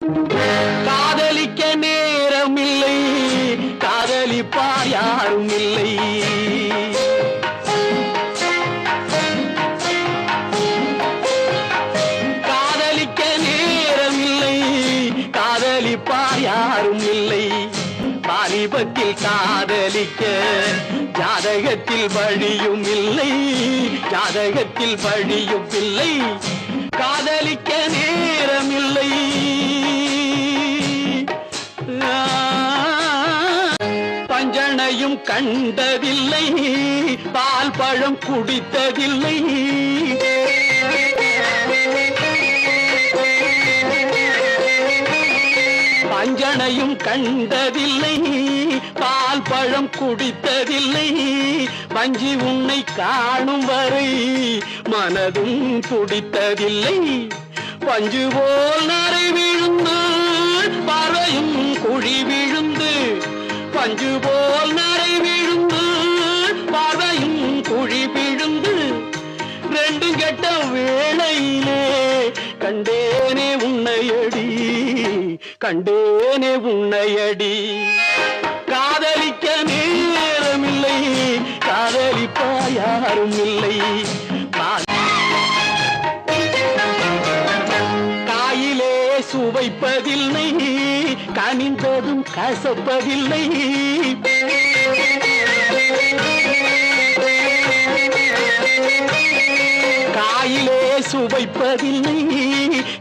காதலிக்க நேரமில்லை, காதலிப்பார் யாரும் இல்லை. காதலிக்க நேரமில்லை, காதலிப்பார் யாரும் இல்லை. வாலிபத்தில் காதலிக்க ஜாதகத்தில் வழியும் இல்லை, ஜாதகத்தில் வழியும் இல்லை. காதலிக்க நேரமில்லை. பஞ்சனையும் கண்டதில்லை, பால் பழம் குடித்ததில்லை. பஞ்சனையும் கண்டதில்லை, பால் பழம் குடித்ததில்லை. வஞ்சி உன்னை காணும் வரை மனதும் துடித்ததில்லை. பஞ்சு போல் நரை விழுந்து பறையும் குழி விழுந்து, பஞ்சு போல் நரை விழுந்து பறையும் குழி விழுந்து. ரெண்டு கெட்ட வேளையிலே கண்டேனே உன்னையடி, கண்டேனே உன்னையடி. காதலிக்க நேரமில்லை, காதலிப்பா யாரும் இல்லை. காயிலே சுவைப்பதில்லை, கனிந்ததும் கசப்பதில்லை. காயிலே சுவைப்பதில்லை,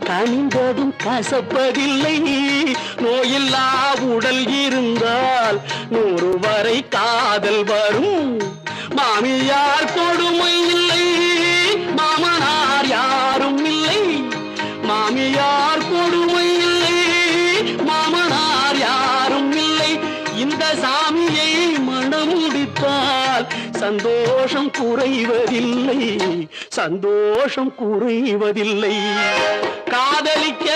கனிந்ததும் கசப்பதில்லை. நோயில்லா உடல் இருந்தால் 100 வரை காதல் வரும். மாமியார் கொடுமை இல்லை, மாமனார் யாரும் இல்லை. மாமியார் கொடுமை இல்லை, மாமனார் யாரும் இல்லை. இந்த சாமியை மணமுடித்தால் சந்தோஷம் குறைவதில்லை, சந்தோஷம் குறைவதில்லை. காதலிக்க